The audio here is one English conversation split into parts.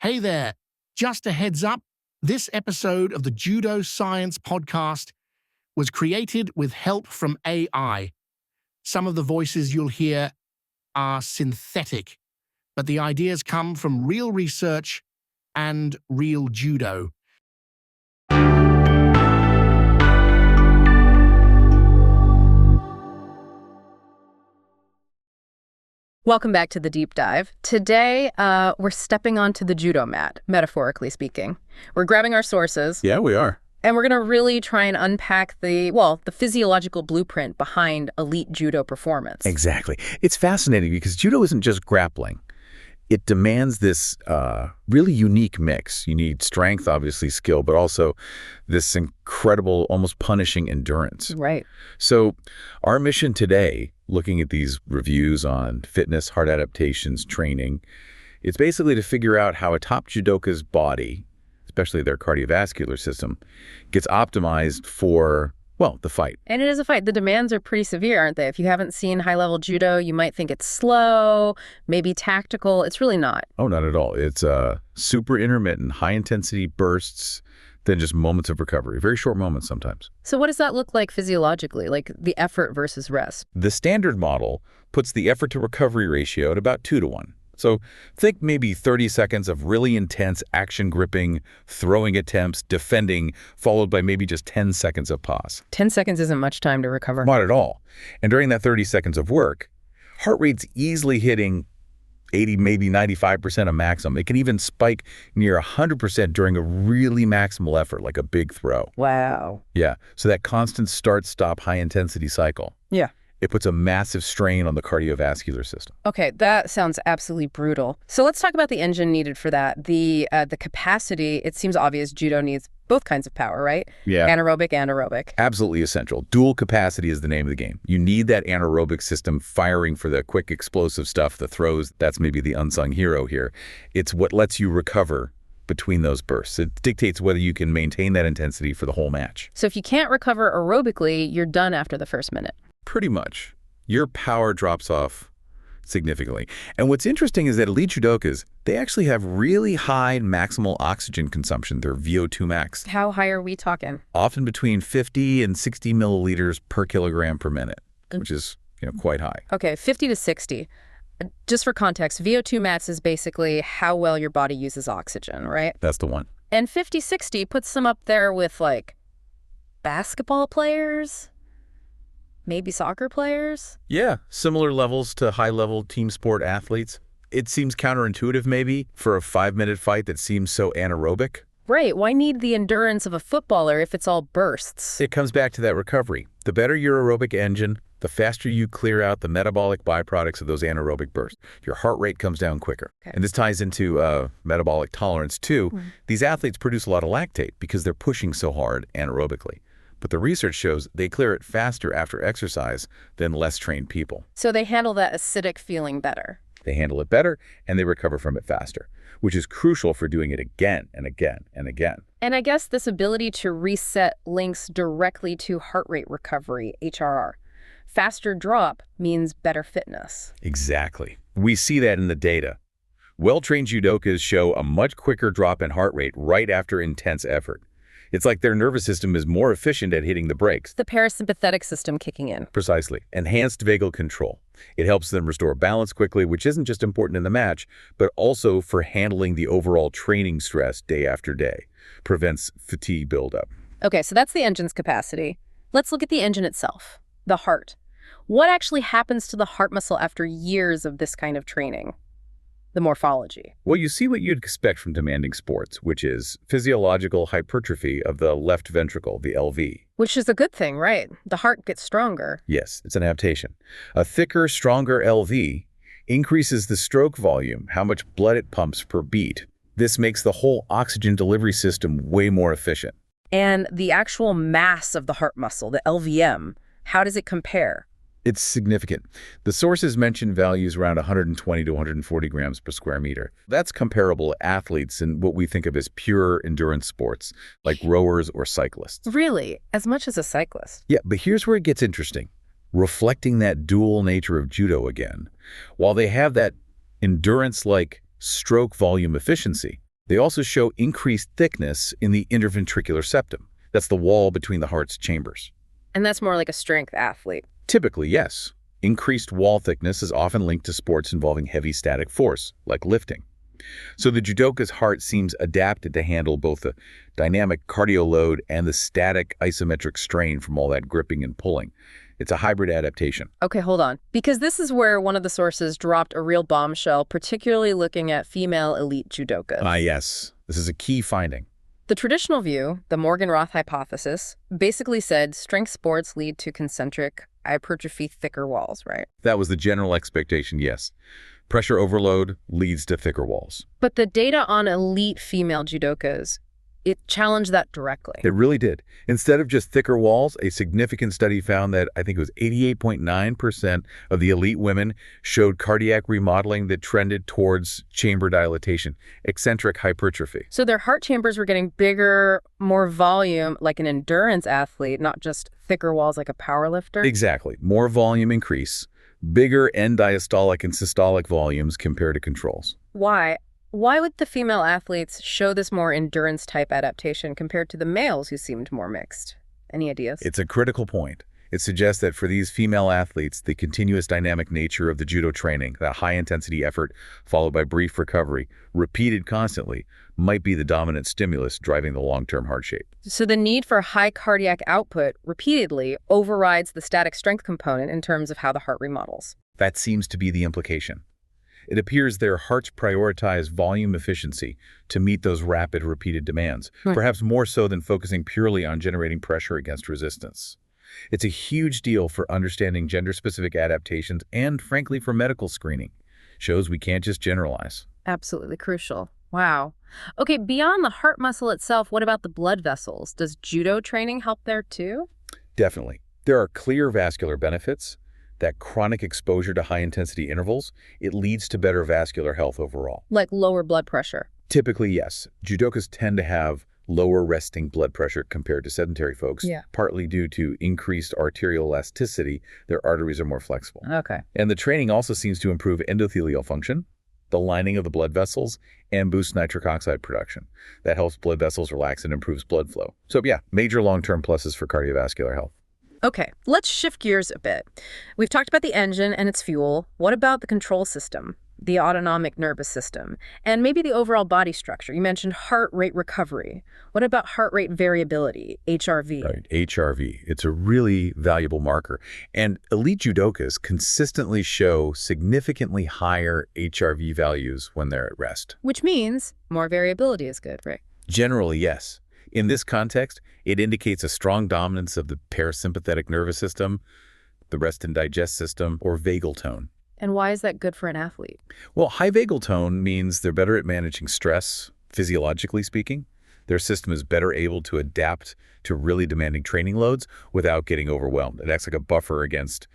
Hey there, just a heads up, this episode of the Judo Science Podcast was created with help from AI. Some of the voices you'll hear are synthetic, but the ideas come from real research and real judo. Welcome back to the deep dive. Today, we're stepping onto the judo mat, metaphorically speaking. We're grabbing our sources. Yeah, we are. And we're going to really try and unpack the physiological blueprint behind elite judo performance. Exactly. It's fascinating because judo isn't just grappling. It demands this really unique mix. You need strength, obviously skill, but also this incredible, almost punishing endurance. Right. So our mission today, looking at these reviews on fitness, heart adaptations, training, it's basically to figure out how a top judoka's body, especially their cardiovascular system, gets optimized for, well, the fight. And it is a fight. The demands are pretty severe, aren't they? If you haven't seen high-level judo, you might think it's slow, maybe tactical. It's really not. Oh, not at all. It's super intermittent, high-intensity bursts, then just moments of recovery, very short moments sometimes. So what does that look like physiologically, like the effort versus rest? The standard model puts the effort to recovery ratio at about 2-to-1. So think maybe 30 seconds of really intense action gripping, throwing attempts, defending, followed by maybe just 10 seconds of pause. 10 seconds isn't much time to recover. Not at all. And during that 30 seconds of work, heart rate's easily hitting 80, maybe 95% of maximum. It can even spike near 100% during a really maximal effort, like a big throw. Wow. Yeah. So that constant start-stop high-intensity cycle. Yeah. It puts a massive strain on the cardiovascular system. Okay, that sounds absolutely brutal. So let's talk about the engine needed for that. The capacity, it seems obvious judo needs both kinds of power, right? Yeah. Anaerobic, anaerobic. Absolutely essential. Dual capacity is the name of the game. You need that anaerobic system firing for the quick explosive stuff, the throws. That's maybe the unsung hero here. It's what lets you recover between those bursts. It dictates whether you can maintain that intensity for the whole match. So if you can't recover aerobically, you're done after the first minute. Pretty much. Your power drops off significantly. And what's interesting is that elite judokas, they actually have really high maximal oxygen consumption, their VO2 max. How high are we talking? Often between 50 and 60 milliliters per kilogram per minute, which is quite high. Okay, 50 to 60. Just for context, VO2 max is basically how well your body uses oxygen, right? That's the one. And 50, 60 puts them up there with like basketball players, maybe soccer players? Yeah, similar levels to high-level team sport athletes. It seems counterintuitive maybe for a 5-minute fight that seems so anaerobic. Right. Why need the endurance of a footballer if it's all bursts? It comes back to that recovery. The better your aerobic engine, the faster you clear out the metabolic byproducts of those anaerobic bursts. Your heart rate comes down quicker. Okay. And this ties into metabolic tolerance too. These athletes produce a lot of lactate because they're pushing so hard anaerobically. But the research shows they clear it faster after exercise than less trained people. So they handle that acidic feeling better. They handle it better and they recover from it faster, which is crucial for doing it again and again and again. And I guess this ability to reset links directly to heart rate recovery, HRR. Faster drop means better fitness. Exactly. We see that in the data. Well-trained judokas show a much quicker drop in heart rate right after intense effort. It's like their nervous system is more efficient at hitting the brakes. The parasympathetic system kicking in. Precisely. Enhanced vagal control. It helps them restore balance quickly, which isn't just important in the match, but also for handling the overall training stress day after day. Prevents fatigue buildup. Okay, so that's the engine's capacity. Let's look at the engine itself, the heart. What actually happens to the heart muscle after years of this kind of training? The morphology. Well, you see what you'd expect from demanding sports, which is physiological hypertrophy of the left ventricle, the LV. Which is a good thing, right? The heart gets stronger. Yes, it's an adaptation. A thicker, stronger LV increases the stroke volume, how much blood it pumps per beat. This makes the whole oxygen delivery system way more efficient. And the actual mass of the heart muscle, the LVM, how does it compare? It's significant. The sources mention values around 120 to 140 grams per square meter. That's comparable to athletes in what we think of as pure endurance sports, like rowers or cyclists. Really? As much as a cyclist? Yeah, but here's where it gets interesting. Reflecting that dual nature of judo again. While they have that endurance-like stroke volume efficiency, They also show increased thickness in the interventricular septum. That's the wall between the heart's chambers. And that's more like a strength athlete. Typically, yes. Increased wall thickness is often linked to sports involving heavy static force, like lifting. So the judoka's heart seems adapted to handle both the dynamic cardio load and the static isometric strain from all that gripping and pulling. It's a hybrid adaptation. Okay, hold on. Because this is where one of the sources dropped a real bombshell, particularly looking at female elite judokas. Yes. This is a key finding. The traditional view, the Morgan-Roth hypothesis, basically said strength sports lead to concentric, hypertrophy, thicker walls, right? That was the general expectation, yes. Pressure overload leads to thicker walls. But the data on elite female judokas, it challenged that directly. It really did. Instead of just thicker walls, a significant study found that I think it was 88.9% of the elite women showed cardiac remodeling that trended towards chamber dilatation, eccentric hypertrophy. So their heart chambers were getting bigger, more volume, like an endurance athlete, not just thicker walls like a powerlifter? Exactly. More volume increase, bigger end diastolic and systolic volumes compared to controls. Why? Why would the female athletes show this more endurance-type adaptation compared to the males who seemed more mixed? Any ideas? It's a critical point. It suggests that for these female athletes, the continuous dynamic nature of the judo training, that high-intensity effort followed by brief recovery, repeated constantly, might be the dominant stimulus driving the long-term heart shape. So the need for high cardiac output repeatedly overrides the static strength component in terms of how the heart remodels. That seems to be the implication. It appears their hearts prioritize volume efficiency to meet those rapid, repeated demands, perhaps more so than focusing purely on generating pressure against resistance. It's a huge deal for understanding gender-specific adaptations and, frankly, for medical screening. Shows we can't just generalize. Absolutely crucial. Wow. Okay, beyond the heart muscle itself, what about the blood vessels? Does judo training help there too? Definitely. There are clear vascular benefits. That chronic exposure to high-intensity intervals, it leads to better vascular health overall. Like lower blood pressure? Typically, yes. Judokas tend to have lower resting blood pressure compared to sedentary folks, partly due to increased arterial elasticity. Their arteries are more flexible. Okay. And the training also seems to improve endothelial function, the lining of the blood vessels, and boost nitric oxide production. That helps blood vessels relax and improves blood flow. So yeah, major long-term pluses for cardiovascular health. Okay, let's shift gears a bit. We've talked about the engine and its fuel. What about the control system, the autonomic nervous system, and maybe the overall body structure? You mentioned heart rate recovery. What about heart rate variability, HRV? Right, HRV. It's a really valuable marker. And elite judokas consistently show significantly higher HRV values when they're at rest. Which means more variability is good, right? Generally, yes. In this context, it indicates a strong dominance of the parasympathetic nervous system, the rest and digest system, or vagal tone. And why is that good for an athlete? Well, high vagal tone means they're better at managing stress, physiologically speaking. Their system is better able to adapt to really demanding training loads without getting overwhelmed. It acts like a buffer against,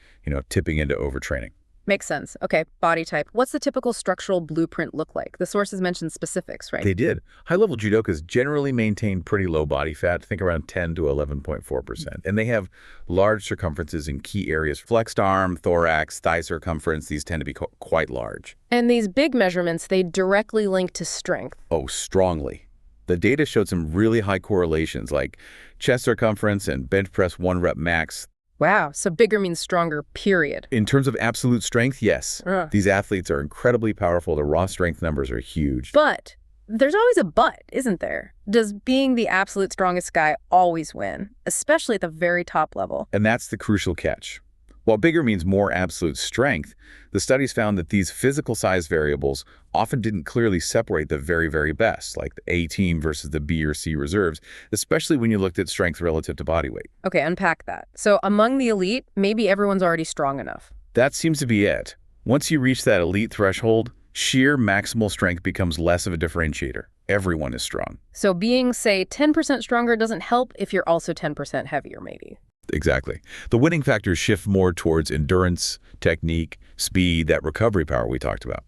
tipping into overtraining. Makes sense. Okay, body type. What's the typical structural blueprint look like? The sources mentioned specifics, right? They did. High-level judokas generally maintain pretty low body fat, think around 10 to 11.4%. And they have large circumferences in key areas. Flexed arm, thorax, thigh circumference, these tend to be quite large. And these big measurements, they directly link to strength. Oh, strongly. The data showed some really high correlations, like chest circumference and bench press 1 rep max. Wow, so bigger means stronger, period. In terms of absolute strength, yes. These athletes are incredibly powerful. The raw strength numbers are huge. But there's always a but, isn't there? Does being the absolute strongest guy always win, especially at the very top level? And that's the crucial catch. While bigger means more absolute strength, the studies found that these physical size variables often didn't clearly separate the very, very best, like the A team versus the B or C reserves, especially when you looked at strength relative to body weight. Okay, unpack that. So among the elite, maybe everyone's already strong enough. That seems to be it. Once you reach that elite threshold, sheer maximal strength becomes less of a differentiator. Everyone is strong. So being, say, 10% stronger doesn't help if you're also 10% heavier, maybe. Exactly. The winning factors shift more towards endurance, technique, speed, that recovery power we talked about.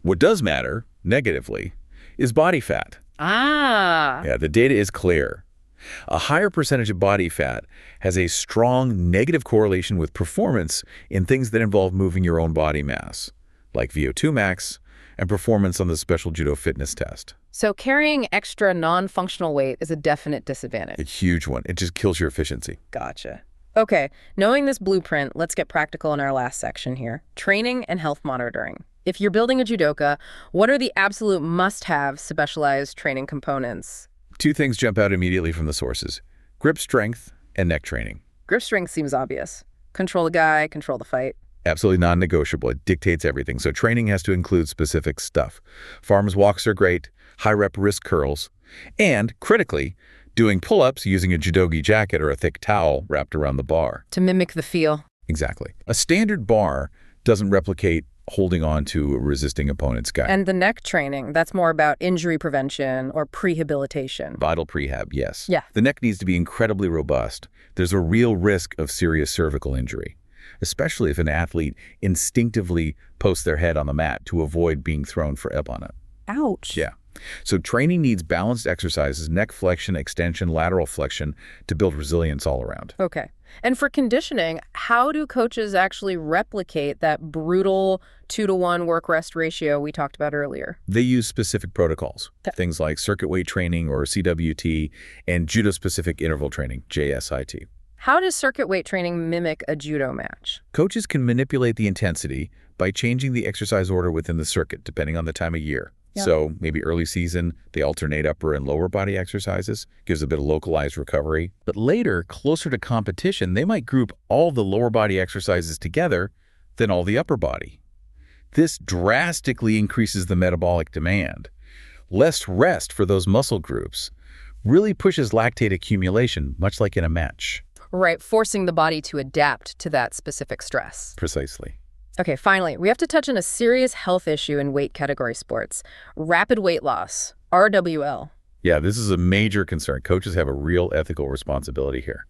What does matter, negatively, is body fat. Yeah, the data is clear. A higher percentage of body fat has a strong negative correlation with performance in things that involve moving your own body mass, like VO2 max and performance on the special judo fitness test. So carrying extra non-functional weight is a definite disadvantage. A huge one. It just kills your efficiency. Gotcha. Okay, knowing this blueprint, let's get practical in our last section here. Training and health monitoring. If you're building a judoka, what are the absolute must-have specialized training components? Two things jump out immediately from the sources: grip strength and neck training. Grip strength seems obvious. Control the guy, control the fight. Absolutely non-negotiable. It dictates everything. So training has to include specific stuff. Farmers walks are great, high-rep wrist curls, and, critically, doing pull-ups using a judogi jacket or a thick towel wrapped around the bar. To mimic the feel. Exactly. A standard bar doesn't replicate holding on to a resisting opponent's guy. And the neck training, that's more about injury prevention or prehabilitation. Vital prehab, yes. Yeah. The neck needs to be incredibly robust. There's a real risk of serious cervical injury, especially if an athlete instinctively posts their head on the mat to avoid being thrown for ebb on it. Ouch. Yeah. So training needs balanced exercises, neck flexion, extension, lateral flexion, to build resilience all around. Okay. And for conditioning, how do coaches actually replicate that brutal 2-to-1 work-rest ratio we talked about earlier? They use specific protocols, things like circuit weight training or CWT, and judo-specific interval training, JSIT. How does circuit weight training mimic a judo match? Coaches can manipulate the intensity by changing the exercise order within the circuit, depending on the time of year. Yeah. So maybe early season, they alternate upper and lower body exercises, gives a bit of localized recovery. But later, closer to competition, they might group all the lower body exercises together, then all the upper body. This drastically increases the metabolic demand. Less rest for those muscle groups really pushes lactate accumulation, much like in a match. Right, forcing the body to adapt to that specific stress. Precisely. Okay, finally, we have to touch on a serious health issue in weight category sports: rapid weight loss, RWL. Yeah, this is a major concern. Coaches have a real ethical responsibility here.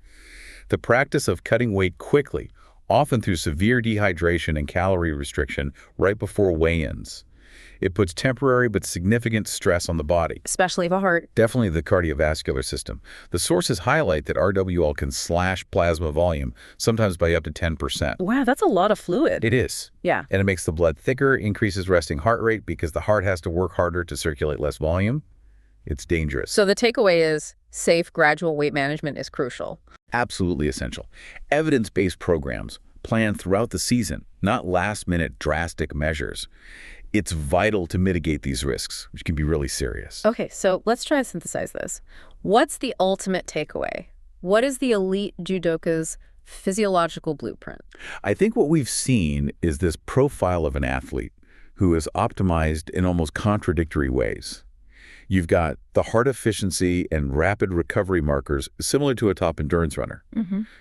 The practice of cutting weight quickly, often through severe dehydration and calorie restriction right before weigh-ins. It puts temporary but significant stress on the body. Especially the heart. Definitely the cardiovascular system. The sources highlight that RWL can slash plasma volume, sometimes by up to 10%. Wow, that's a lot of fluid. It is. Yeah. And it makes the blood thicker, increases resting heart rate because the heart has to work harder to circulate less volume. It's dangerous. So the takeaway is safe, gradual weight management is crucial. Absolutely essential. Evidence-based programs planned throughout the season, not last-minute drastic measures. It's vital to mitigate these risks, which can be really serious. Okay, so let's try to synthesize this. What's the ultimate takeaway? What is the elite judoka's physiological blueprint? I think what we've seen is this profile of an athlete who is optimized in almost contradictory ways. You've got the heart efficiency and rapid recovery markers similar to a top endurance runner,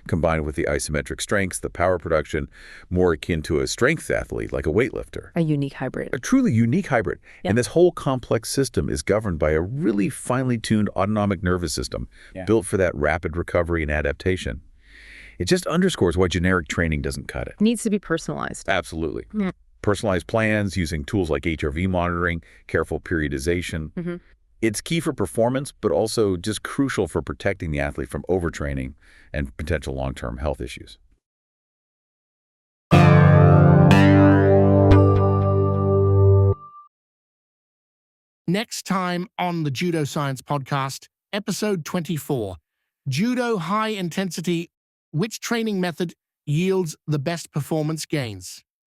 combined with the isometric strengths, the power production, more akin to a strength athlete like a weightlifter. A unique hybrid. A truly unique hybrid. Yeah. And this whole complex system is governed by a really finely tuned autonomic nervous system built for that rapid recovery and adaptation. It just underscores why generic training doesn't cut it. Needs to be personalized. Absolutely. Yeah. Personalized plans using tools like HRV monitoring, careful periodization. It's key for performance, but also just crucial for protecting the athlete from overtraining and potential long-term health issues. Next time on the Judo Science Podcast, episode 24, Judo High Intensity, which training method yields the best performance gains?